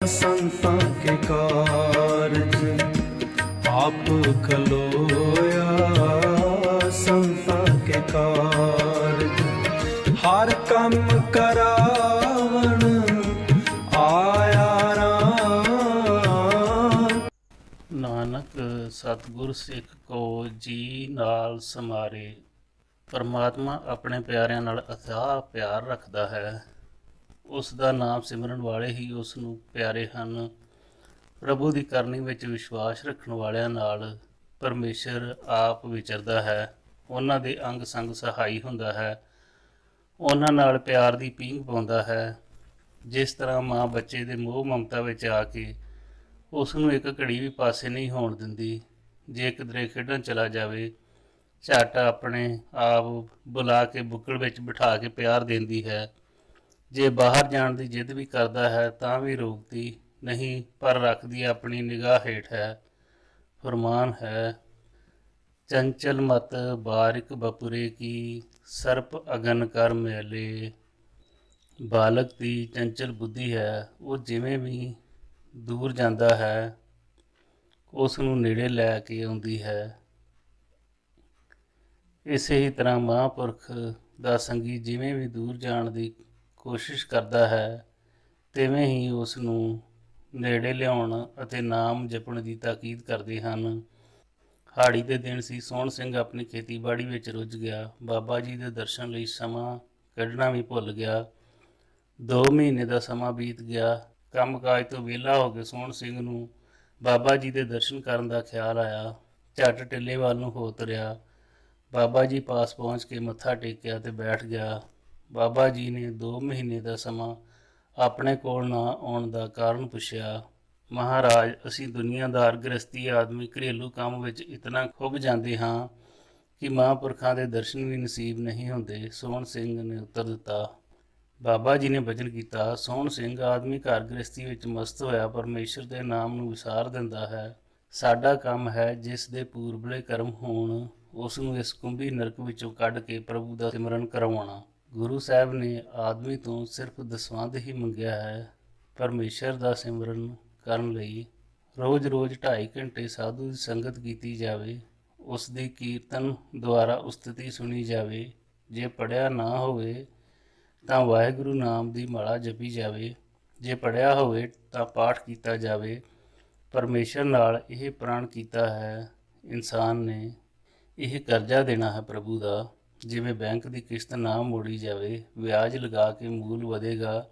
संतां के कारज आप खलोया, संतां के कारज हर कम करावण आया राम। ਨਾਨਕ ਸਤਿਗੁਰ ਸਿੱਖ ਕੋ ਜੀ ਨਾਲ ਸਮਾਰੇ। ਪਰਮਾਤਮਾ ਆਪਣੇ ਪਿਆਰਿਆਂ ਨਾਲ ਅਥਾਹ ਪਿਆਰ ਰੱਖਦਾ ਹੈ। ਉਸ ਦਾ ਨਾਮ ਸਿਮਰਨ ਵਾਲੇ ਹੀ ਉਸ ਨੂੰ ਪਿਆਰੇ ਹਨ। ਪ੍ਰਭੂ ਦੀ ਕਰਨੀ ਵਿੱਚ ਵਿਸ਼ਵਾਸ ਰੱਖਣ ਵਾਲਿਆਂ ਨਾਲ ਪਰਮੇਸ਼ਰ ਆਪ ਵਿਚਰਦਾ ਹੈ, ਉਹਨਾਂ ਦੇ ਅੰਗ ਸੰਗ ਸਹਾਈ ਹੁੰਦਾ ਹੈ, ਉਹਨਾਂ ਨਾਲ ਪਿਆਰ ਦੀ ਪੀਂਘ ਪਾਉਂਦਾ ਹੈ। ਜਿਸ ਤਰ੍ਹਾਂ ਮਾਂ ਬੱਚੇ ਦੇ ਮੋਹ ਮਮਤਾ ਵਿੱਚ ਆ ਕੇ ਉਸ ਨੂੰ ਇੱਕ ਘੜੀ ਵੀ ਪਾਸੇ ਨਹੀਂ ਹੋਣ ਦਿੰਦੀ। ਜੇ ਕਿਧਰੇ ਖੇਡਣ ਚਲਾ ਜਾਵੇ, ਝੱਟ ਆਪਣੇ ਆਪ ਬੁਲਾ ਕੇ ਬੁੱਕਲ ਵਿੱਚ ਬਿਠਾ ਕੇ ਪਿਆਰ ਦਿੰਦੀ ਹੈ। ਜੇ ਬਾਹਰ ਜਾਣ ਦੀ ਜਿੱਦ ਵੀ ਕਰਦਾ ਹੈ ਤਾਂ ਵੀ ਰੋਕਦੀ ਨਹੀਂ, ਪਰ ਰੱਖਦੀ ਆਪਣੀ ਨਿਗਾਹ ਹੇਠ ਹੈ। ਫਰਮਾਨ ਹੈ, ਚੰਚਲ ਮਤ ਬਾਰਿਕ ਬਪੁਰੇ ਕੀ, ਸਰਪ ਅਗਨ ਕਰ ਮੈਲੇ। ਬਾਲਕ ਦੀ ਚੰਚਲ ਬੁੱਧੀ ਹੈ, ਉਹ ਜਿਵੇਂ ਵੀ ਦੂਰ ਜਾਂਦਾ ਹੈ ਉਸ ਨੂੰ ਨੇੜੇ ਲੈ ਕੇ ਆਉਂਦੀ ਹੈ। ਇਸੇ ਹੀ ਤਰ੍ਹਾਂ ਮਹਾਂਪੁਰਖ ਦਾ ਸੰਗੀ ਜਿਵੇਂ ਵੀ ਦੂਰ ਜਾਣ ਦੀ ਕੋਸ਼ਿਸ਼ ਕਰਦਾ ਹੈ, ਤਿਵੇਂ ਹੀ ਉਸ ਨੂੰ ਨੇੜੇ ਲਿਆਉਣ ਅਤੇ ਨਾਮ ਜਪਣ ਦੀ ਤਾਕੀਦ ਕਰਦੇ ਹਨ। ਹਾੜੀ ਦੇ ਦਿਨ ਸੀ। ਸੋਹਣ ਸਿੰਘ ਆਪਣੀ ਖੇਤੀਬਾੜੀ ਵਿੱਚ ਰੁੱਝ ਗਿਆ। ਬਾਬਾ ਜੀ ਦੇ ਦਰਸ਼ਨ ਲਈ ਸਮਾਂ ਕੱਢਣਾ ਵੀ ਭੁੱਲ ਗਿਆ। 2 ਮਹੀਨੇ ਦਾ ਸਮਾਂ ਬੀਤ ਗਿਆ। ਕੰਮ ਕਾਜ ਤੋਂ ਵਿਹਲਾ ਹੋ ਕੇ ਸੋਹਣ ਸਿੰਘ ਨੂੰ ਬਾਬਾ ਜੀ ਦੇ ਦਰਸ਼ਨ ਕਰਨ ਦਾ ਖਿਆਲ ਆਇਆ। ਝੱਟ ਟਿੱਲੇ ਵੱਲ ਨੂੰ ਹੋ ਤੁਰਿਆ। ਬਾਬਾ ਜੀ ਪਾਸ ਪਹੁੰਚ ਕੇ ਮੱਥਾ ਟੇਕਿਆ ਤੇ ਬੈਠ ਗਿਆ। ਬਾਬਾ ਜੀ ਨੇ 2 ਮਹੀਨੇ ਦਾ ਸਮਾਂ ਆਪਣੇ ਕੋਲ ਨਾ ਆਉਣ ਦਾ ਕਾਰਨ ਪੁੱਛਿਆ। ਮਹਾਰਾਜ, ਅਸੀਂ ਦੁਨੀਆਦਾਰ ਗ੍ਰਸਤੀ ਆਦਮੀ ਘਰੇਲੂ ਕੰਮ ਵਿੱਚ ਇਤਨਾ ਖੁੱਭ ਜਾਂਦੇ ਹਾਂ ਕਿ ਮਹਾਂਪੁਰਖਾਂ ਦੇ ਦਰਸ਼ਨ ਵੀ ਨਸੀਬ ਨਹੀਂ ਹੁੰਦੇ। ਸੋਹਣ ਸਿੰਘ ਨੇ ਉੱਤਰ ਦਿੱਤਾ। ਬਾਬਾ ਜੀ ਨੇ ਬਚਨ ਕੀਤਾ, ਸੋਹਣ ਸਿੰਘ, ਆਦਮੀ ਘਰ ਗ੍ਰਸਤੀ ਵਿੱਚ ਮਸਤ ਹੋਇਆ ਪਰਮੇਸ਼ਰ ਦੇ ਨਾਮ ਨੂੰ ਵਿਸਾਰ ਦਿੰਦਾ ਹੈ। ਸਾਡਾ ਕੰਮ ਹੈ ਜਿਸ ਦੇ ਪੂਰਬਲੇ ਕਰਮ ਹੋਣ ਉਸ ਨੂੰ ਇਸ ਕੁੰਭੀ ਨਰਕ ਵਿੱਚੋਂ ਕੱਢ ਕੇ ਪ੍ਰਭੂ ਦਾ ਸਿਮਰਨ ਕਰਵਾਉਣਾ। ਗੁਰੂ ਸਾਹਿਬ ਨੇ ਆਦਮੀ ਤੋਂ ਸਿਰਫ ਦਸਵੰਧ ਹੀ ਮੰਗਿਆ ਹੈ। ਪਰਮੇਸ਼ਰ ਦਾ ਸਿਮਰਨ ਕਰਨ ਲਈ ਰੋਜ਼-ਰੋਜ਼ 2.5 ਘੰਟੇ ਸਾਧੂ ਦੀ ਸੰਗਤ ਕੀਤੀ ਜਾਵੇ, ਉਸ ਦੀ ਕੀਰਤਨ ਦੁਆਰਾ ਉਸਤਤੀ ਸੁਣੀ ਜਾਵੇ। ਜੇ ਪੜ੍ਹਿਆ ਨਾ ਹੋਵੇ ਤਾਂ ਵਾਹਿਗੁਰੂ ਨਾਮ ਦੀ ਮਾਲਾ ਜਪੀ ਜਾਵੇ, ਜੇ ਪੜ੍ਹਿਆ ਹੋਵੇ ਤਾਂ ਪਾਠ ਕੀਤਾ ਜਾਵੇ। ਪਰਮੇਸ਼ਰ ਨਾਲ ਇਹ ਪ੍ਰਣ ਕੀਤਾ ਹੈ, ਇਨਸਾਨ ਨੇ ਇਹ ਕਰਜ਼ਾ ਦੇਣਾ ਹੈ ਪ੍ਰਭੂ ਦਾ। ਜਿਵੇਂ ਬੈਂਕ ਦੀ ਕਿਸ਼ਤ ਨਾ ਮੋੜੀ ਜਾਵੇ, ਵਿਆਜ ਲਗਾ ਕੇ ਮੂਲ ਵਧੇਗਾ,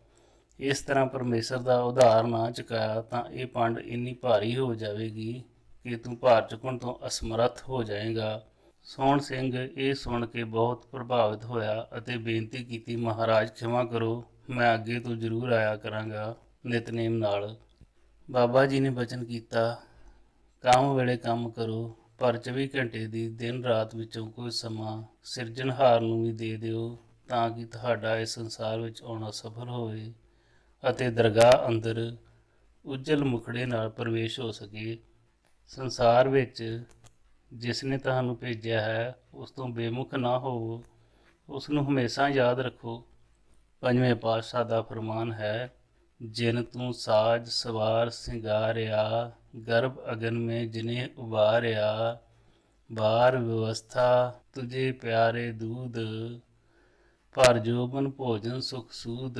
ਇਸ ਤਰ੍ਹਾਂ ਪਰਮੇਸ਼ਰ ਦਾ ਉਧਾਰ ਨਾ ਚੁਕਾਇਆ ਤਾਂ ਇਹ ਪੰਡ ਇੰਨੀ ਭਾਰੀ ਹੋ ਜਾਵੇਗੀ ਕਿ ਤੂੰ ਭਾਰ ਚੁੱਕਣ ਤੋਂ ਅਸਮਰੱਥ ਹੋ ਜਾਏਗਾ। ਸੋਹਣ ਸਿੰਘ ਇਹ ਸੁਣ ਕੇ ਬਹੁਤ ਪ੍ਰਭਾਵਿਤ ਹੋਇਆ ਅਤੇ ਬੇਨਤੀ ਕੀਤੀ, ਮਹਾਰਾਜ ਖਿਮਾ ਕਰੋ, ਮੈਂ ਅੱਗੇ ਤੋਂ ਜ਼ਰੂਰ ਆਇਆ ਕਰਾਂਗਾ ਨਿਤਨੇਮ ਨਾਲ। ਬਾਬਾ ਜੀ ਨੇ ਬਚਨ ਕੀਤਾ, ਕੰਮ ਵੇਲੇ ਕੰਮ ਕਰੋ, ਪਰ 24 ਘੰਟੇ ਦੀ ਦਿਨ ਰਾਤ ਵਿੱਚੋਂ ਕੋਈ ਸਮਾਂ ਸਿਰਜਣਹਾਰ ਨੂੰ ਵੀ ਦੇ ਦਿਓ ਤਾਂ ਕਿ ਤੁਹਾਡਾ ਇਸ ਸੰਸਾਰ ਵਿੱਚ ਆਉਣਾ ਸਫਲ ਹੋਵੇ ਅਤੇ ਦਰਗਾਹ ਅੰਦਰ ਉੱਜਲ ਮੁਖੜੇ ਨਾਲ ਪ੍ਰਵੇਸ਼ ਹੋ ਸਕੇ। ਸੰਸਾਰ ਵਿੱਚ ਜਿਸ ਨੇ ਤੁਹਾਨੂੰ ਭੇਜਿਆ ਹੈ ਉਸ ਤੋਂ ਬੇਮੁਖ ਨਾ ਹੋਵੋ, ਉਸ ਨੂੰ ਹਮੇਸ਼ਾ ਯਾਦ ਰੱਖੋ। 5ਵੇਂ ਪਾਤਸ਼ਾਹ ਦਾ ਫਰਮਾਨ ਹੈ, ਜਿਨ ਤੂੰ ਸਾਜ ਸਵਾਰ ਸਿੰਗਾਰਿਆ, ਗਰਭ ਅਗਨ ਮੇਂ ਜਿਨੇ ਉਬਾਰਿਆ, ਬਾਰ ਵਿਵਸਥਾ ਤੁਝੇ ਪਿਆਰੇ ਦੂਧ, ਭਰ ਜੋਬਨ ਭੋਜਨ ਸੁਖ ਸੂਦ,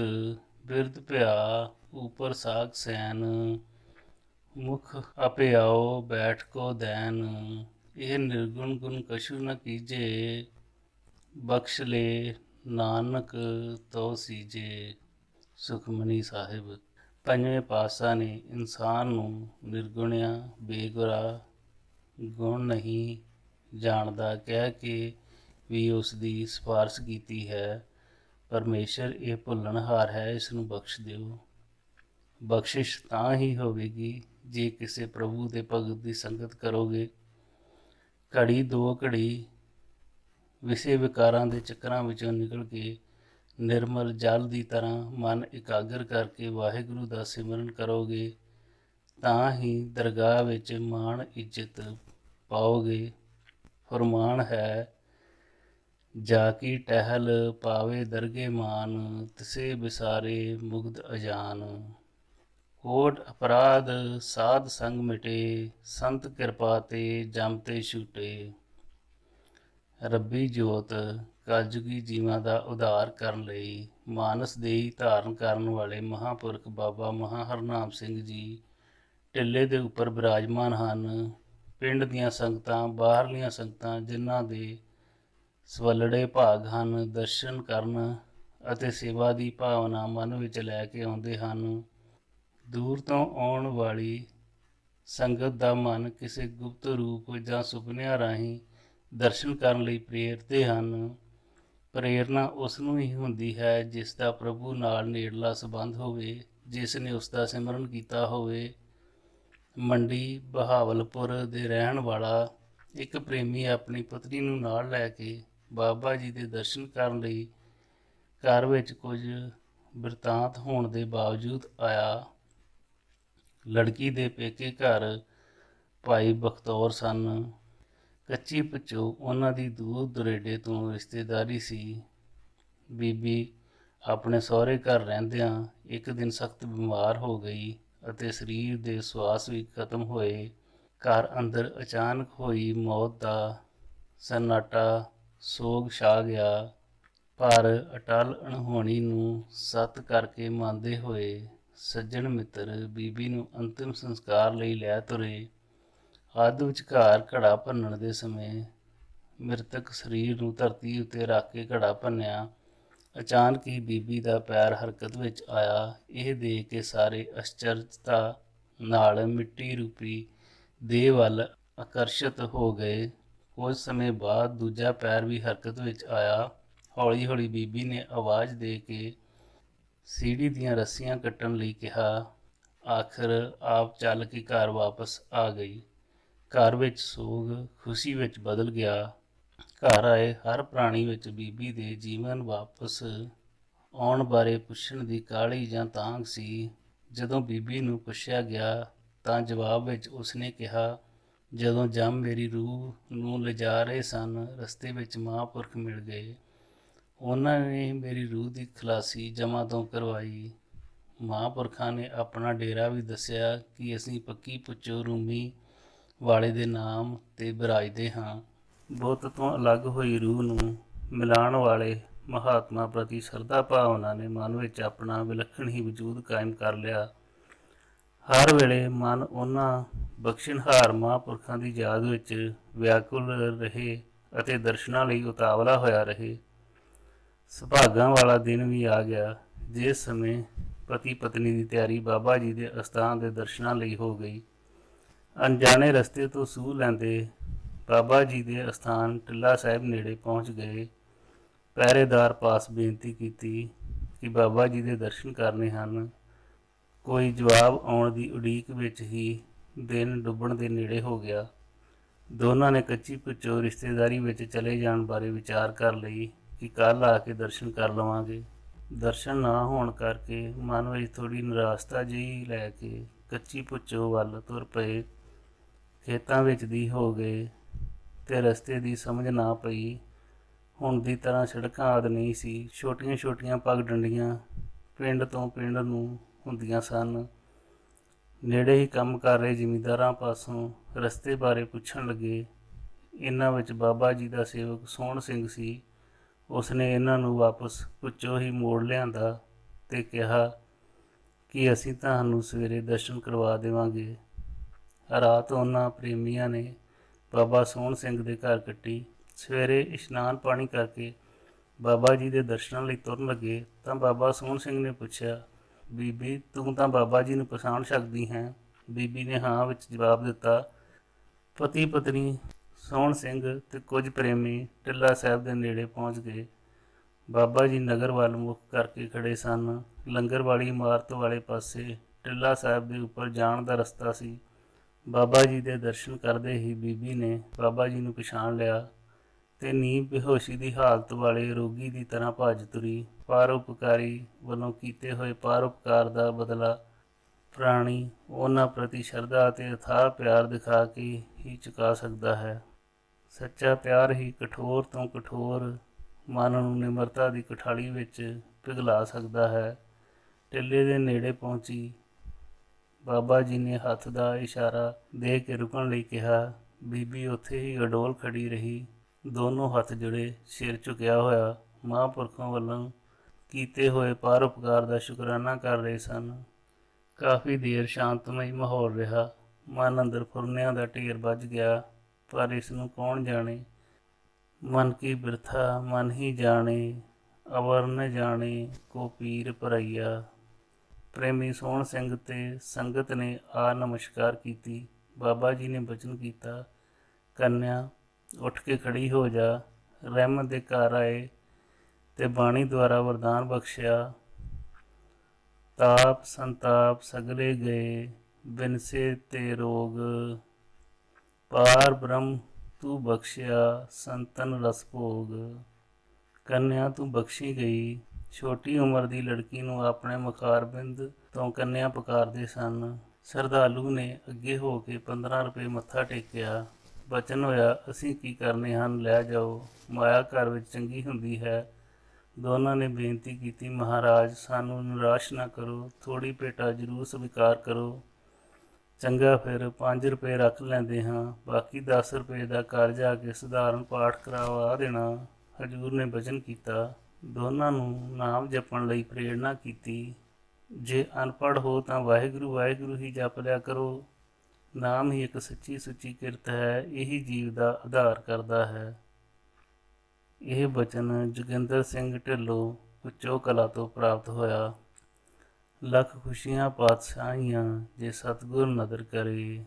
ਬਿਰਧ ਭਿਆ ਊਪਰ ਸਾਗ ਸੈਨ, ਮੁਖ ਅਪਿਆਓ ਬੈਠ ਕੋ ਦੈਨ, ਇਹ ਨਿਰਗੁਣ ਗੁਣ ਕਛੂ ਨ ਕੀਜੇ, ਬਖਸ਼ ਲੈ ਨਾਨਕ ਤੋ ਸੀਜੇ। ਸੁਖਮਨੀ ਸਾਹਿਬ। 5ਵੇਂ ਪਾਤਸ਼ਾਹ ਨੇ ਇਨਸਾਨ ਨੂੰ ਨਿਰਗੁਣਿਆ, ਬੇਗੁਰਾ, ਗੁਣ ਨਹੀਂ ਜਾਣਦਾ ਕਹਿ ਕੇ ਵੀ ਉਸ ਦੀ ਸਿਫਾਰਸ਼ ਕੀਤੀ ਹੈ। ਪਰਮੇਸ਼ਰ ਇਹ ਭੁੱਲਣਹਾਰ ਹੈ, ਇਸ ਨੂੰ ਬਖਸ਼ ਦਿਓ। ਬਖਸ਼ਿਸ਼ ਤਾਂ ਹੀ ਹੋਵੇਗੀ ਜੇ ਕਿਸੇ ਪ੍ਰਭੂ ਦੇ ਭਗਤ ਦੀ ਸੰਗਤ ਕਰੋਗੇ। ਘੜੀ 2 ਘੜੀ ਵਿਸ਼ੇ ਵਿਕਾਰਾਂ ਦੇ ਚੱਕਰਾਂ ਵਿੱਚੋਂ ਨਿਕਲ ਕੇ ਨਿਰਮਲ ਜਲ ਦੀ ਤਰ੍ਹਾਂ ਮਨ ਇਕਾਗਰ ਕਰਕੇ ਵਾਹਿਗੁਰੂ ਦਾ ਸਿਮਰਨ ਕਰੋਗੇ ਤਾਂ ਹੀ ਦਰਗਾਹ ਵਿੱਚ ਮਾਣ ਇੱਜ਼ਤ ਪਾਓਗੇ। ਫਰਮਾਨ ਹੈ, ਜਾ ਕੀ ਟਹਿਲ ਪਾਵੇ ਦਰਗੇ ਮਾਨ, ਤਿਸੇ ਵਿਸਾਰੇ ਮੁਗਧ ਅਜਾਨ। ਕੋਟ ਅਪਰਾਧ ਸਾਧ ਸੰਗ ਮਿਟੇ, ਸੰਤ ਕਿਰਪਾ ਤੇ ਜਮ ਤੇ ਛੂਟੇ। ਰੱਬੀ ਜੋਤ ਕਲਯੁਗੀ ਜੀਵਾਂ ਦਾ ਉਧਾਰ ਕਰਨ ਲਈ ਮਾਨਸ ਦੇਹੀ ਧਾਰਨ ਕਰਨ ਵਾਲੇ ਮਹਾਂਪੁਰਖ ਬਾਬਾ ਮਹਾਂ ਹਰਨਾਮ ਸਿੰਘ ਜੀ ਟਿੱਲੇ ਦੇ ਉੱਪਰ ਬਿਰਾਜਮਾਨ ਹਨ। ਪਿੰਡ ਦੀਆਂ ਸੰਗਤਾਂ, ਬਾਹਰਲੀਆਂ ਸੰਗਤਾਂ ਜਿਨ੍ਹਾਂ ਦੇ ਸਵੱਲੜੇ ਭਾਗ ਹਨ, ਦਰਸ਼ਨ ਕਰਨ ਅਤੇ ਸੇਵਾ ਦੀ ਭਾਵਨਾ ਮਨ ਵਿੱਚ ਲੈ ਕੇ ਆਉਂਦੇ ਹਨ। ਦੂਰ ਤੋਂ ਆਉਣ ਵਾਲੀ ਸੰਗਤ ਦਾ ਮਨ ਕਿਸੇ ਗੁਪਤ ਰੂਪ ਜਾਂ ਸੁਪਨਿਆਂ ਰਾਹੀਂ ਦਰਸ਼ਨ ਕਰਨ ਲਈ ਪ੍ਰੇਰਦੇ ਹਨ। ਪ੍ਰੇਰਨਾ ਉਸ ਨੂੰ ਹੀ ਹੁੰਦੀ ਹੈ ਜਿਸ ਦਾ ਪ੍ਰਭੂ ਨਾਲ ਨੇੜਲਾ ਸੰਬੰਧ ਹੋਵੇ, ਜਿਸ ਨੇ ਉਸ ਦਾ ਸਿਮਰਨ ਕੀਤਾ ਹੋਵੇ। ਮੰਡੀ ਬਹਾਵਲਪੁਰ ਦੇ ਰਹਿਣ ਵਾਲਾ ਇੱਕ ਪ੍ਰੇਮੀ ਆਪਣੀ ਪਤਨੀ ਨੂੰ ਨਾਲ ਲੈ ਕੇ ਬਾਬਾ ਜੀ ਦੇ ਦਰਸ਼ਨ ਕਰਨ ਲਈ ਘਰ ਵਿੱਚ ਕੁਝ ਬਿਰਤਾਂਤ ਹੋਣ ਦੇ ਬਾਵਜੂਦ ਆਇਆ। ਲੜਕੀ ਦੇ ਪੇਕੇ ਘਰ ਭਾਈ ਬਖਤੌਰ ਸਨ। ਕੱਚੀ ਪੁੱਛੋ ਉਹਨਾਂ ਦੀ ਦੂਰ ਦੁਰੇਡੇ ਤੋਂ ਰਿਸ਼ਤੇਦਾਰੀ ਸੀ। ਬੀਬੀ ਆਪਣੇ ਸਹੁਰੇ ਘਰ ਰਹਿੰਦਿਆਂ ਇੱਕ ਦਿਨ ਸਖਤ ਬਿਮਾਰ ਹੋ ਗਈ ਅਤੇ ਸਰੀਰ ਦੇ ਸਵਾਸ ਵੀ ਖਤਮ ਹੋਏ। ਘਰ ਅੰਦਰ ਅਚਾਨਕ ਹੋਈ ਮੌਤ ਦਾ ਸੰਨਾਟਾ ਸੋਗ ਛਾ ਗਿਆ। ਪਰ ਅਟਲ ਅਣਹੋਣੀ ਨੂੰ ਸੱਤ ਕਰਕੇ ਮੰਨਦੇ ਹੋਏ ਸੱਜਣ ਮਿੱਤਰ ਬੀਬੀ ਨੂੰ ਅੰਤਿਮ ਸੰਸਕਾਰ ਲਈ ਲੈ ਤੁਰੇ। ਅੱਧ ਵਿਚਕਾਰ ਘੜਾ ਭੰਨਣ ਦੇ ਸਮੇਂ ਮ੍ਰਿਤਕ ਸਰੀਰ ਨੂੰ ਧਰਤੀ ਉੱਤੇ ਰੱਖ ਕੇ ਘੜਾ ਭੰਨਿਆ। ਅਚਾਨਕ ਹੀ ਬੀਬੀ ਦਾ ਪੈਰ ਹਰਕਤ ਵਿੱਚ ਆਇਆ। ਇਹ ਦੇਖ ਕੇ ਸਾਰੇ ਅਚਰਜਤਾ ਨਾਲ ਮਿੱਟੀ ਰੂਪੀ ਦੇਹ ਵੱਲ ਆਕਰਸ਼ਿਤ ਹੋ ਗਏ। ਕੁਝ ਸਮੇਂ ਬਾਅਦ ਦੂਜਾ ਪੈਰ ਵੀ ਹਰਕਤ ਵਿੱਚ ਆਇਆ। ਹੌਲੀ ਹੌਲੀ ਬੀਬੀ ਨੇ ਆਵਾਜ਼ ਦੇ ਕੇ ਸੀੜੀ ਦੀਆਂ ਰੱਸੀਆਂ ਕੱਟਣ ਲਈ ਕਿਹਾ। ਆਖਰ ਆਪ ਚੱਲ ਕੇ ਘਰ ਵਾਪਸ ਆ ਗਈ। ਘਰ ਵਿੱਚ ਸੋਗ ਖੁਸ਼ੀ ਵਿੱਚ ਬਦਲ ਗਿਆ। ਘਰ ਆਏ ਹਰ ਪ੍ਰਾਣੀ ਵਿੱਚ ਬੀਬੀ ਦੇ ਜੀਵਨ ਵਾਪਸ ਆਉਣ ਬਾਰੇ ਪੁੱਛਣ ਦੀ ਕਾਹਲੀ ਜਾਂ ਤਾਂਘ ਸੀ। ਜਦੋਂ ਬੀਬੀ ਨੂੰ ਪੁੱਛਿਆ ਗਿਆ ਤਾਂ ਜਵਾਬ ਵਿੱਚ ਉਸਨੇ ਕਿਹਾ, ਜਦੋਂ ਜਮ ਮੇਰੀ ਰੂਹ ਨੂੰ ਲਿਜਾ ਰਹੇ ਸਨ, ਰਸਤੇ ਵਿੱਚ ਮਹਾਂਪੁਰਖ ਮਿਲ ਗਏ। ਉਹਨਾਂ ਨੇ ਮੇਰੀ ਰੂਹ ਦੀ ਖਲਾਸੀ ਜਮਾਂ ਤੋਂ ਕਰਵਾਈ। ਮਹਾਂਪੁਰਖਾਂ ਨੇ ਆਪਣਾ ਡੇਰਾ ਵੀ ਦੱਸਿਆ ਕਿ ਅਸੀਂ ਪੱਕੀ ਪੁੱਛੋ ਰੂਮੀ ਵਾਲੇ ਦੇ ਨਾਮ 'ਤੇ ਬਿਰਾਜਦੇ ਹਾਂ। ਬੁੱਤ ਤੋਂ ਅਲੱਗ ਹੋਈ ਰੂਹ ਨੂੰ ਮਿਲਾਉਣ ਵਾਲੇ ਮਹਾਤਮਾ ਪ੍ਰਤੀ ਸ਼ਰਧਾ ਭਾਵਨਾ ਨੇ ਮਨ ਵਿੱਚ ਆਪਣਾ ਵਿਲੱਖਣ ਹੀ ਵਜੂਦ ਕਾਇਮ ਕਰ ਲਿਆ। ਹਰ ਵੇਲੇ ਮਨ ਉਹਨਾਂ ਬਖਸ਼ਣਹਾਰ ਮਹਾਂਪੁਰਖਾਂ ਦੀ ਯਾਦ ਵਿੱਚ ਵਿਆਕੁਲ ਰਹੇ ਅਤੇ ਦਰਸ਼ਨਾਂ ਲਈ ਉਤਾਵਲਾ ਹੋਇਆ ਰਹੇ। ਸੁਭਾਗਾਂ ਵਾਲਾ ਦਿਨ ਵੀ ਆ ਗਿਆ ਜਿਸ ਸਮੇਂ ਪਤੀ ਪਤਨੀ ਦੀ ਤਿਆਰੀ ਬਾਬਾ ਜੀ ਦੇ ਅਸਥਾਨ ਦੇ ਦਰਸ਼ਨਾਂ ਲਈ ਹੋ ਗਈ। ਅਣਜਾਣੇ ਰਸਤੇ ਤੋਂ ਸੂਹ ਲੈਂਦੇ ਬਾਬਾ ਜੀ ਦੇ ਅਸਥਾਨ ਟਿੱਲਾ ਸਾਹਿਬ ਨੇੜੇ ਪਹੁੰਚ ਗਏ। ਪਹਿਰੇਦਾਰ ਪਾਸ ਬੇਨਤੀ ਕੀਤੀ ਕਿ ਬਾਬਾ ਜੀ ਦੇ ਦਰਸ਼ਨ ਕਰਨੇ ਹਨ। ਕੋਈ ਜਵਾਬ ਆਉਣ ਦੀ ਉਡੀਕ ਵਿੱਚ ਹੀ ਦਿਨ ਡੁੱਬਣ ਦੇ ਨੇੜੇ ਹੋ ਗਿਆ। ਦੋਨਾਂ ਨੇ ਕੱਚੀ ਪੁੱਛੋ ਰਿਸ਼ਤੇਦਾਰੀ ਵਿੱਚ ਚਲੇ ਜਾਣ ਬਾਰੇ ਵਿਚਾਰ ਕਰ ਲਈ ਕਿ ਕੱਲ੍ਹ ਆ ਕੇ ਦਰਸ਼ਨ ਕਰ ਲਵਾਂਗੇ। ਦਰਸ਼ਨ ਨਾ ਹੋਣ ਕਰਕੇ ਮਨ ਵਿੱਚ ਥੋੜ੍ਹੀ ਨਿਰਾਸ਼ਤਾ ਜਿਹੀ ਲੈ ਕੇ ਕੱਚੀ ਪੁੱਛੋ ਵੱਲ ਤੁਰ ਪਏ। ਖੇਤਾਂ ਵਿੱਚ ਦੀ ਹੋ ਗਏ ਤੇ ਰਸਤੇ ਦੀ ਸਮਝ ਨਾ ਪਈ। ਹੁਣ ਦੀ ਤਰ੍ਹਾਂ ਸੜਕਾਂ ਆਦਿ ਨਹੀਂ ਸੀ। ਛੋਟੀਆਂ ਛੋਟੀਆਂ ਪੱਗ ਡੰਡੀਆਂ ਪਿੰਡ ਤੋਂ ਪਿੰਡ ਨੂੰ ਹੁੰਦੀਆਂ ਸਨ। ਨੇੜੇ ਹੀ ਕੰਮ ਕਰ ਰਹੇ ਜ਼ਿਮੀਂਦਾਰਾਂ ਪਾਸੋਂ ਰਸਤੇ ਬਾਰੇ ਪੁੱਛਣ ਲੱਗੇ। ਇਹਨਾਂ ਵਿੱਚ ਬਾਬਾ ਜੀ ਦਾ ਸੇਵਕ ਸੋਹਣ ਸਿੰਘ ਸੀ। ਉਸਨੇ ਇਹਨਾਂ ਨੂੰ ਵਾਪਸ ਪੁੱਛੋ ਹੀ ਮੋੜ ਲਿਆਂਦਾ ਤੇ ਕਿਹਾ ਕਿ ਅਸੀਂ ਤੁਹਾਨੂੰ ਸਵੇਰੇ ਦਰਸ਼ਨ ਕਰਵਾ ਦੇਵਾਂਗੇ। ਰਾਤ ਉਹਨਾਂ ਪ੍ਰੇਮੀਆਂ ਨੇ ਬਾਬਾ ਸੋਹਣ ਸਿੰਘ ਦੇ ਘਰ ਕੱਟੀ। ਸਵੇਰੇ ਇਸ਼ਨਾਨ ਪਾਣੀ ਕਰਕੇ ਬਾਬਾ ਜੀ ਦੇ ਦਰਸ਼ਨਾਂ ਲਈ ਤੁਰਨ ਲੱਗੇ ਤਾਂ ਬਾਬਾ ਸੋਹਣ ਸਿੰਘ ਨੇ ਪੁੱਛਿਆ, ਬੀਬੀ ਤੂੰ ਤਾਂ ਬਾਬਾ ਜੀ ਨੂੰ ਪਛਾਣ ਸਕਦੀ ਹੈ? ਬੀਬੀ ਨੇ ਹਾਂ ਵਿੱਚ ਜਵਾਬ ਦਿੱਤਾ। ਪਤੀ ਪਤਨੀ ਸੋਹਣ ਸਿੰਘ ਤੇ ਕੁਝ ਪ੍ਰੇਮੀ ਟਿੱਲਾ ਸਾਹਿਬ ਦੇ ਨੇੜੇ ਪਹੁੰਚ ਗਏ। ਬਾਬਾ ਜੀ ਨਗਰ ਵੱਲ ਮੁੱਖ ਕਰਕੇ ਖੜੇ ਸਨ। ਲੰਗਰ ਵਾਲੀ ਇਮਾਰਤ ਵਾਲੇ ਪਾਸੇ ਟਿੱਲਾ ਸਾਹਿਬ ਦੇ ਉੱਪਰ ਜਾਣ ਦਾ ਰਸਤਾ ਸੀ। ਬਾਬਾ ਜੀ ਦੇ ਦਰਸ਼ਨ ਕਰਦੇ ਹੀ ਬੀਬੀ ਨੇ ਬਾਬਾ ਜੀ ਨੂੰ ਪਛਾਣ ਲਿਆ ਤੇ ਨੀਂਦ ਬੇਹੋਸ਼ੀ ਦੀ ਹਾਲਤ ਵਾਲੇ ਰੋਗੀ ਦੀ ਤਰ੍ਹਾਂ ਭੱਜ ਤੁਰੀ। ਪਰਉਪਕਾਰੀ ਵੱਲੋਂ ਕੀਤੇ ਹੋਏ ਪਰਉਪਕਾਰ ਦਾ ਬਦਲਾ ਪ੍ਰਾਣੀ ਉਹਨਾਂ ਪ੍ਰਤੀ ਸ਼ਰਧਾ ਅਤੇ ਅਥਾਹ ਪਿਆਰ ਦਿਖਾ ਕੇ ਹੀ ਚੁਕਾ ਸਕਦਾ ਹੈ। ਸੱਚਾ ਪਿਆਰ ਹੀ ਕਠੋਰ ਤੋਂ ਕਠੋਰ ਮਨ ਨੂੰ ਨਿਮਰਤਾ ਦੀ ਕਠਾਲੀ ਵਿੱਚ ਪਿਘਲਾ ਸਕਦਾ ਹੈ। ਟਿੱਲੇ ਦੇ ਨੇੜੇ ਪਹੁੰਚੀ ਬਾਬਾ ਜੀ ਨੇ ਹੱਥ ਦਾ ਇਸ਼ਾਰਾ ਦੇ ਕੇ ਰੁਕਣ ਲਈ ਕਿਹਾ। ਬੀਬੀ ਉੱਥੇ ਹੀ ਅਡੋਲ ਖੜੀ ਰਹੀ, ਦੋਨੋਂ ਹੱਥ ਜੁੜੇ, ਸਿਰ ਝੁਕਿਆ ਹੋਇਆ, ਮਹਾਂਪੁਰਖਾਂ ਵੱਲੋਂ ਕੀਤੇ ਹੋਏ ਪਰਉਪਕਾਰ ਦਾ ਸ਼ੁਕਰਾਨਾ ਕਰ ਰਹੇ ਸਨ। ਕਾਫੀ ਦੇਰ ਸ਼ਾਂਤਮਈ ਮਾਹੌਲ ਰਿਹਾ। ਮਨ ਅੰਦਰ ਫੁਰਨਿਆਂ ਦਾ ਢੇਰ ਵੱਜ ਗਿਆ, ਪਰ ਇਸ ਨੂੰ ਕੌਣ ਜਾਣੇ। ਮਨ ਕੀ ਬਿਰਥਾ ਮਨ ਹੀ ਜਾਣੇ, ਅਵਰ ਨ ਜਾਣੇ ਕੋ ਪੀਰ ਭਰਈਆ। ਪ੍ਰੇਮੀ ਸੋਹਣ ਸਿੰਘ ਤੇ ਸੰਗਤ ਨੇ ਆ ਨਮਸਕਾਰ ਕੀਤੀ। ਬਾਬਾ ਜੀ ਨੇ ਬਚਨ ਕੀਤਾ, ਕੰਨਿਆ ਉੱਠ ਕੇ ਖੜੀ ਹੋ ਜਾ। ਰਹਿਮਤ ਦੇ ਘਰ ਆਏ ਤੇ ਬਾਣੀ ਦੁਆਰਾ ਵਰਦਾਨ ਬਖਸ਼ਿਆ। ਤਾਪ ਸੰਤਾਪ ਸਗਲੇ ਗਏ, ਬਿਨਸੇ ਤੇ ਰੋਗ। ਪਾਰ ਬ੍ਰਹਮ ਤੂੰ ਬਖਸ਼ਿਆ, ਸੰਤਨ ਰਸ ਭੋਗ। ਕੰਨਿਆ ਤੂੰ ਬਖਸ਼ੀ ਗਈ। ਛੋਟੀ ਉਮਰ ਦੀ ਲੜਕੀ ਨੂੰ ਆਪਣੇ ਮੁਖਾਰਬਿੰਦ ਤੋਂ ਕੰਨਿਆ ਪੁਕਾਰਦੇ ਸਨ। ਸ਼ਰਧਾਲੂ ਨੇ ਅੱਗੇ ਹੋ ਕੇ 15 ਰੁਪਏ ਮੱਥਾ ਟੇਕਿਆ। ਬਚਨ ਹੋਇਆ, ਅਸੀਂ ਕੀ ਕਰਨੇ ਹਨ, ਲੈ ਜਾਓ, ਮਾਇਆ ਘਰ ਵਿੱਚ ਚੰਗੀ ਹੁੰਦੀ ਹੈ। ਦੋਨਾਂ ਨੇ ਬੇਨਤੀ ਕੀਤੀ, ਮਹਾਰਾਜ ਸਾਨੂੰ ਨਿਰਾਸ਼ ਨਾ ਕਰੋ, ਥੋੜ੍ਹੀ ਭੇਟਾ ਜ਼ਰੂਰ ਸਵੀਕਾਰ ਕਰੋ। ਚੰਗਾ, ਫਿਰ 5 ਰੁਪਏ ਰੱਖ ਲੈਂਦੇ ਹਾਂ, ਬਾਕੀ 10 ਰੁਪਏ ਦਾ ਘਰ ਜਾ ਕੇ ਸਧਾਰਨ ਪਾਠ ਕਰਵਾ ਦੇਣਾ। ਹਜ਼ੂਰ ਨੇ ਬਚਨ ਕੀਤਾ। ਦੋਨਾਂ ਨੂੰ ਨਾਮ ਜਪਣ ਲਈ ਪ੍ਰੇਰਨਾ ਕੀਤੀ। ਜੇ ਅਨਪੜ੍ਹ ਹੋ ਤਾਂ ਵਾਹਿਗੁਰੂ ਵਾਹਿਗੁਰੂ ਹੀ ਜਪ ਲਿਆ ਕਰੋ। ਨਾਮ ਹੀ ਇੱਕ ਸੱਚੀ ਸੁੱਚੀ ਕਿਰਤ ਹੈ, ਇਹੀ ਜੀਵ ਦਾ ਆਧਾਰ ਕਰਦਾ ਹੈ। ਇਹ ਬਚਨ ਜੋਗਿੰਦਰ ਸਿੰਘ ਢਿੱਲੋਂ ਕੁਚੋ ਕਲਾਂ ਤੋਂ ਪ੍ਰਾਪਤ ਹੋਇਆ। ਲੱਖ ਖੁਸ਼ੀਆਂ ਪਾਤਸ਼ਾਹੀਆਂ ਜੇ ਸਤਿਗੁਰ ਨਦਰ ਕਰੇ।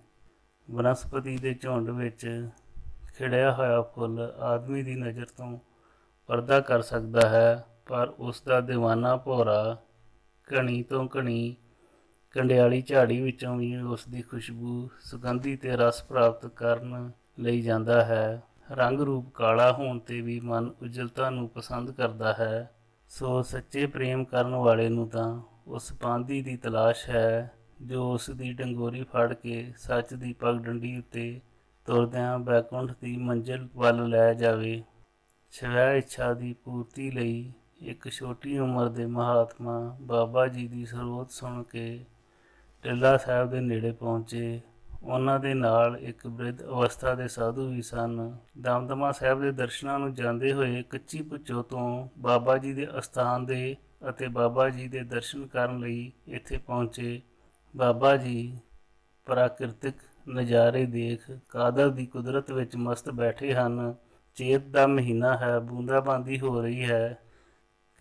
ਬਨਸਪਤੀ ਦੇ ਝੁੰਡ ਵਿੱਚ ਖਿੜਿਆ ਹੋਇਆ ਫੁੱਲ ਆਦਮੀ ਦੀ ਨਜ਼ਰ ਤੋਂ ਪਰਦਾ ਕਰ ਸਕਦਾ ਹੈ, ਪਰ ਉਸ ਦਾ ਦੀਵਾਨਾ ਭੌਰਾ ਘਣੀ ਤੋਂ ਘਣੀ ਕੰਡਿਆਲੀ ਝਾੜੀ ਵਿੱਚੋਂ ਵੀ ਉਸ ਦੀ ਖੁਸ਼ਬੂ, ਸੁਗੰਧੀ ਤੇ ਰਸ ਪ੍ਰਾਪਤ ਕਰਨ ਲਈ ਜਾਂਦਾ ਹੈ। ਰੰਗ ਰੂਪ ਕਾਲਾ ਹੋਣ ਤੇ ਵੀ ਮਨ ਉਜਲਤਾ ਨੂੰ ਪਸੰਦ ਕਰਦਾ ਹੈ। ਸੋ ਸੱਚੇ ਪ੍ਰੇਮ ਕਰਨ ਵਾਲੇ ਨੂੰ ਤਾਂ ਉਸ ਪਾਂਧੀ ਦੀ ਤਲਾਸ਼ ਹੈ ਜੋ ਉਸ ਦੀ ਡੰਗੋਰੀ ਫੜ ਕੇ ਸੱਚ ਦੀ ਪਗਡੰਡੀ ਉੱਤੇ ਤੁਰਦਿਆਂ ਬੈਕੁੰਠ ਦੀ ਮੰਜ਼ਿਲ ਵੱਲ ਲੈ ਜਾਵੇ। ਸਵੈ ਇੱਛਾ ਦੀ ਪੂਰਤੀ ਲਈ ਇੱਕ ਛੋਟੀ ਉਮਰ ਦੇ ਮਹਾਤਮਾ ਬਾਬਾ ਜੀ ਦੀ ਸਰੋਤ ਸੁਣ ਕੇ ਟਿੱਲਾ ਸਾਹਿਬ ਦੇ ਨੇੜੇ ਪਹੁੰਚੇ। ਉਹਨਾਂ ਦੇ ਨਾਲ ਇੱਕ ਬਿਰਧ ਅਵਸਥਾ ਦੇ ਸਾਧੂ ਵੀ ਸਨ। ਦਮਦਮਾ ਸਾਹਿਬ ਦੇ ਦਰਸ਼ਨਾਂ ਨੂੰ ਜਾਂਦੇ ਹੋਏ ਕੱਚੀ ਪੁੱਛੋ ਤੋਂ ਬਾਬਾ ਜੀ ਦੇ ਅਸਥਾਨ ਦੇ ਅਤੇ ਬਾਬਾ ਜੀ ਦੇ ਦਰਸ਼ਨ ਕਰਨ ਲਈ ਇੱਥੇ ਪਹੁੰਚੇ। ਬਾਬਾ ਜੀ ਪ੍ਰਾਕਿਰਤਿਕ ਨਜ਼ਾਰੇ ਦੇਖ ਕਾਦਰ ਦੀ ਕੁਦਰਤ ਵਿੱਚ ਮਸਤ ਬੈਠੇ ਹਨ। ਚੇਤ ਦਾ ਮਹੀਨਾ ਹੈ, ਬੂੰਦਾਬਾਂਦੀ ਹੋ ਰਹੀ ਹੈ।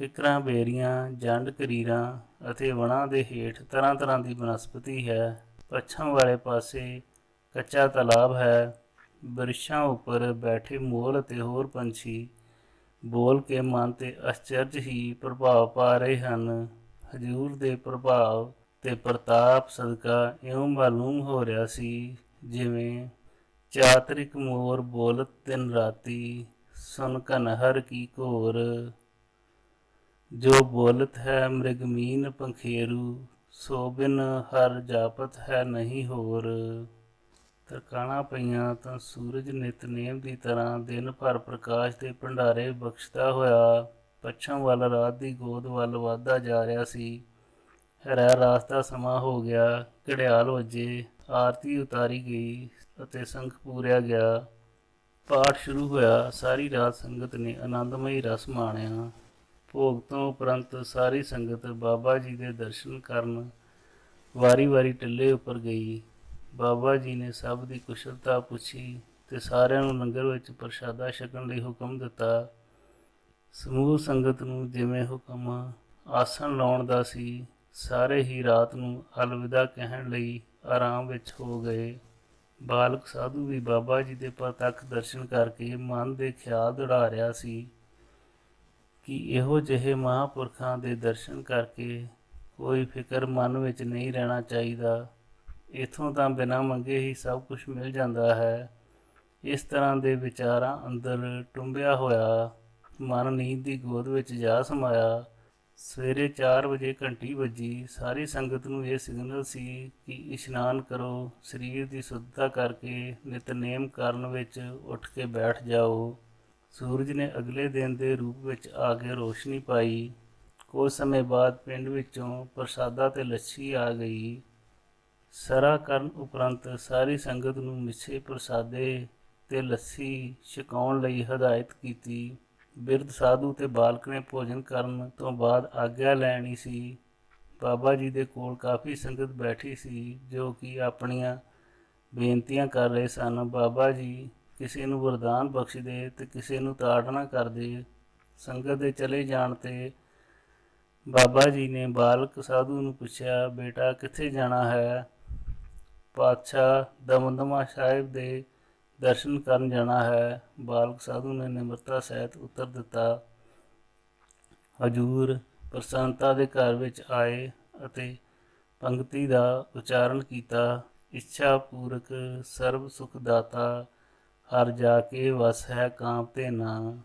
ਕਿਕਰਾਂ, ਬੇਰੀਆਂ, ਜੰਡ, ਕਰੀਰਾਂ ਅਤੇ ਵਣਾਂ ਦੇ ਹੇਠ ਤਰ੍ਹਾਂ ਤਰ੍ਹਾਂ ਦੀ ਬਨਸਪਤੀ ਹੈ। ਪੱਛਮ ਵਾਲੇ ਪਾਸੇ ਕੱਚਾ ਤਾਲਾਬ ਹੈ। ਬ੍ਰਿਛਾਂ ਉੱਪਰ ਬੈਠੇ ਮੋਰ ਅਤੇ ਹੋਰ ਪੰਛੀ ਬੋਲ ਕੇ ਮਨ 'ਤੇ ਅਚਰਜ ਹੀ ਪ੍ਰਭਾਵ ਪਾ ਰਹੇ ਹਨ। ਹਜ਼ੂਰ ਦੇ ਪ੍ਰਭਾਵ ਤੇ ਪ੍ਰਤਾਪ ਸਦਕਾ ਇਉਂ ਮਾਲੂਮ ਹੋ ਰਿਹਾ ਸੀ ਜਿਵੇਂ ਚਾਤਰਿਕ ਮੋਰ ਬੋਲਤ ਦਿਨ ਰਾਤੀ, ਸੁਨ ਘਨਹਰ ਕੀ ਘੋਰ। ਜੋ ਬੋਲਤ ਹੈ ਮ੍ਰਿਗਮੀਨ ਪੰਖੇਰੂ, ਸੋ ਬਿਨ ਹਰ ਜਾਪਤ ਹੈ ਨਹੀਂ ਹੋਰ। ਤਰਕਾਣਾ ਪਈਆਂ ਤਾਂ ਸੂਰਜ ਨਿਤਨੇਮ ਦੀ ਤਰ੍ਹਾਂ ਦਿਨ ਭਰ ਪ੍ਰਕਾਸ਼ ਦੇ ਭੰਡਾਰੇ ਬਖਸ਼ਦਾ ਹੋਇਆ ਪੱਛਮ ਵੱਲ ਰਾਤ ਦੀ ਗੋਦ ਵੱਲ ਵਧਦਾ ਜਾ ਰਿਹਾ ਸੀ। ਰਹਿ ਰਾਸ ਦਾ ਸਮਾਂ ਹੋ ਗਿਆ। ਘੜਿਆਲ ਵੱਜੇ, ਆਰਤੀ ਉਤਾਰੀ ਗਈ ਅਤੇ ਸੰਖ ਪੂਰਿਆ ਗਿਆ। ਪਾਠ ਸ਼ੁਰੂ ਹੋਇਆ। ਸਾਰੀ ਰਾਤ ਸੰਗਤ ਨੇ ਆਨੰਦਮਈ ਰਸ ਮਾਣਿਆ। ਭੋਗ ਤੋਂ ਉਪਰੰਤ ਸਾਰੀ ਸੰਗਤ ਬਾਬਾ ਜੀ ਦੇ ਦਰਸ਼ਨ ਕਰਨ ਵਾਰੀ ਵਾਰੀ ਟਿੱਲੇ ਉੱਪਰ ਗਈ। ਬਾਬਾ ਜੀ ਨੇ ਸਭ ਦੀ ਕੁਸ਼ਲਤਾ ਪੁੱਛੀ ਤੇ ਸਾਰਿਆਂ ਨੂੰ ਲੰਗਰ ਵਿੱਚ ਪ੍ਰਸ਼ਾਦਾ ਛਕਣ ਲਈ ਹੁਕਮ ਦਿੱਤਾ। ਸਮੂਹ ਸੰਗਤ ਨੂੰ ਜਿਵੇਂ ਹੁਕਮ ਆਸਣ ਲਾਉਣ ਦਾ ਸੀ, ਸਾਰੇ ਹੀ ਰਾਤ ਨੂੰ ਅਲਵਿਦਾ ਕਹਿਣ ਲਈ ਆਰਾਮ ਵਿੱਚ ਹੋ ਗਏ। ਬਾਲਕ ਸਾਧੂ ਵੀ ਬਾਬਾ ਜੀ ਦੇ ਪ੍ਰਤੱਖ ਦਰਸ਼ਨ ਕਰਕੇ ਮਨ ਦੇ ਖਿਆਲ ਦੌੜਾ ਰਿਹਾ ਸੀ ਕਿ ਇਹੋ ਜਿਹੇ ਮਹਾਂਪੁਰਖਾਂ ਦੇ ਦਰਸ਼ਨ ਕਰਕੇ ਕੋਈ ਫਿਕਰ ਮਨ ਵਿੱਚ ਨਹੀਂ ਰਹਿਣਾ ਚਾਹੀਦਾ। ਇੱਥੋਂ ਤਾਂ ਬਿਨਾਂ ਮੰਗੇ ਹੀ ਸਭ ਕੁਝ ਮਿਲ ਜਾਂਦਾ ਹੈ। ਇਸ ਤਰ੍ਹਾਂ ਦੇ ਵਿਚਾਰਾਂ ਅੰਦਰ ਟੁੰਬਿਆ ਹੋਇਆ ਮਨ ਨੀਂਦ ਦੀ ਗੋਦ ਵਿੱਚ ਜਾ ਸਮਾਇਆ। ਸਵੇਰੇ 4 ਵਜੇ ਘੰਟੀ ਵੱਜੀ। ਸਾਰੀ ਸੰਗਤ ਨੂੰ ਇਹ ਸਿਗਨਲ ਸੀ ਕਿ ਇਸ਼ਨਾਨ ਕਰੋ, ਸਰੀਰ ਦੀ ਸ਼ੁੱਧਤਾ ਕਰਕੇ ਨਿਤਨੇਮ ਕਰਨ ਵਿੱਚ ਉੱਠ ਕੇ ਬੈਠ ਜਾਓ। ਸੂਰਜ ਨੇ ਅਗਲੇ ਦਿਨ ਦੇ ਰੂਪ ਵਿੱਚ ਆ ਕੇ ਰੋਸ਼ਨੀ ਪਾਈ। ਕੁਝ ਸਮੇਂ ਬਾਅਦ ਪਿੰਡ ਵਿੱਚੋਂ ਪ੍ਰਸ਼ਾਦਾ ਤੇ ਲੱਸੀ ਆ ਗਈ। ਸਰਾ ਕਰਨ ਉਪਰੰਤ ਸਾਰੀ ਸੰਗਤ ਨੂੰ ਮਿੱਸੇ ਪ੍ਰਸਾਦੇ ਤੇ ਲੱਸੀ ਛਕਾਉਣ ਲਈ ਹਦਾਇਤ ਕੀਤੀ। ਬਿਰਧ ਸਾਧੂ ਤੇ ਬਾਲਕ ਨੇ ਭੋਜਨ ਕਰਨ ਤੋਂ ਬਾਅਦ ਆਗਿਆ ਲੈਣੀ ਸੀ। ਬਾਬਾ ਜੀ ਦੇ ਕੋਲ ਕਾਫੀ ਸੰਗਤ ਬੈਠੀ ਸੀ ਜੋ ਕਿ ਆਪਣੀਆਂ ਬੇਨਤੀਆਂ ਕਰ ਰਹੇ ਸਨ। ਬਾਬਾ ਜੀ ਕਿਸੇ ਨੂੰ ਵਰਦਾਨ ਬਖਸ਼ਦੇ ਤੇ ਕਿਸੇ ਨੂੰ ਤਾੜਨਾ ਕਰਦੇ। ਸੰਗਤ ਦੇ ਚਲੇ ਜਾਣ ਤੇ ਬਾਬਾ ਜੀ ਨੇ ਬਾਲਕ ਸਾਧੂ ਨੂੰ ਪੁੱਛਿਆ, ਬੇਟਾ ਕਿੱਥੇ ਜਾਣਾ ਹੈ? ਪਾਤਸ਼ਾਹ ਦਮਦਮਾ ਸਾਹਿਬ ਦੇ ਦਰਸ਼ਨ ਕਰਨ ਜਾਣਾ ਹੈ। ਬਾਲਕ ਸਾਧੂ ਨੇ ਨਿਮਰਤਾ ਸਹਿਤ ਉੱਤਰ ਦਿੱਤਾ, ਹਜੂਰ ਪ੍ਰਸੰਨਤਾ ਦੇ ਘਰ ਵਿੱਚ ਆਏ ਅਤੇ ਪੰਕਤੀ ਦਾ ਉਚਾਰਨ ਕੀਤਾ। ਇੱਛਾ ਪੂਰਕ ਸਰਬ ਸੁਖ ਦਾਤਾ, ਹਰ ਜਾ ਕੇ ਵਸ ਹੈ ਕਾਂਪਤੇ ਨਾ।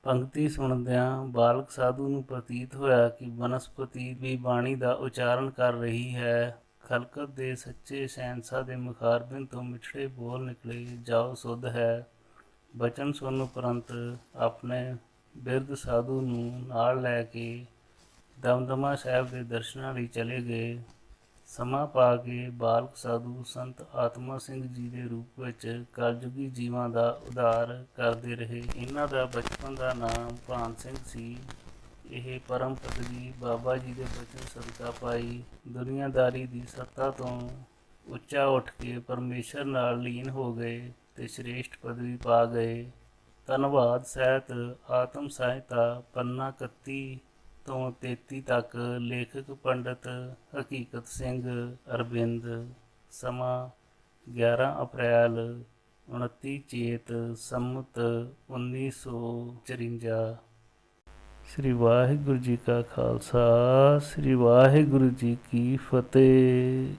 ਪੰਕਤੀ ਸੁਣਦਿਆਂ ਬਾਲਕ ਸਾਧੂ ਨੂੰ ਪ੍ਰਤੀਤ ਹੋਇਆ ਕਿ ਬਨਸਪਤੀ ਵੀ ਬਾਣੀ ਦਾ ਉਚਾਰਨ ਕਰ ਰਹੀ ਹੈ। ਖਲਕਤ ਦੇ ਸੱਚੇ ਸ਼ਹਿਨਸ਼ਾਹ ਦੇ ਮੁਖਾਰਬਿੰਦ ਤੋਂ ਮਿੱਠੜੇ ਬੋਲ ਨਿਕਲੇ, ਜਾਓ ਸੁਧ ਹੈ। ਬਚਨ ਸੁਣਨ ਉਪਰੰਤ ਆਪਣੇ ਬਿਰਧ ਸਾਧੂ ਨੂੰ ਨਾਲ ਲੈ ਕੇ ਦਮਦਮਾ ਸਾਹਿਬ ਦੇ ਦਰਸ਼ਨਾਂ ਲਈ ਚਲੇ ਗਏ। ਸਮਾਂ ਪਾ ਕੇ ਬਾਲਕ ਸਾਧੂ ਸੰਤ ਆਤਮਾ ਸਿੰਘ ਜੀ ਦੇ ਰੂਪ ਵਿੱਚ ਕਲਯੁਗੀ ਜੀਵਾਂ ਦਾ ਉਧਾਰ ਕਰਦੇ ਰਹੇ। ਇਹਨਾਂ ਦਾ ਬਚਪਨ ਦਾ ਨਾਮ ਭਾਨ ਸਿੰਘ ਸੀ। ਇਹ ਪਰਮ ਪਦਵੀ ਬਾਬਾ ਜੀ ਦੇ ਬਚਨ ਸਦਕਾ ਪਾਈ। ਦੁਨੀਆਦਾਰੀ ਦੀ ਸੱਤਾ ਤੋਂ ਉੱਚਾ ਉੱਠ ਕੇ ਪਰਮੇਸ਼ਰ ਨਾਲ ਲੀਨ ਹੋ ਗਏ ਤੇ ਸ਼੍ਰੇਸ਼ਟ ਪਦਵੀ ਪਾ ਗਏ। ਧੰਨਵਾਦ ਸਹਿਤ ਆਤਮ ਸਹਾਇਤਾ ਪੰਨਾ 31 ਤੋਂ 33 ਤੱਕ। ਲੇਖਕ ਪੰਡਤ ਹਕੀਕਤ ਸਿੰਘ ਅਰਬਿੰਦ। ਸਮਾਂ 11 ਅਪ੍ਰੈਲ 29 ਚੇਤ ਸੰਮਤ 1954। ਸ੍ਰੀ ਵਾਹਿਗੁਰੂ ਜੀ ਕਾ ਖਾਲਸਾ, ਸ੍ਰੀ ਵਾਹਿਗੁਰੂ ਜੀ ਕੀ ਫਤਿਹ।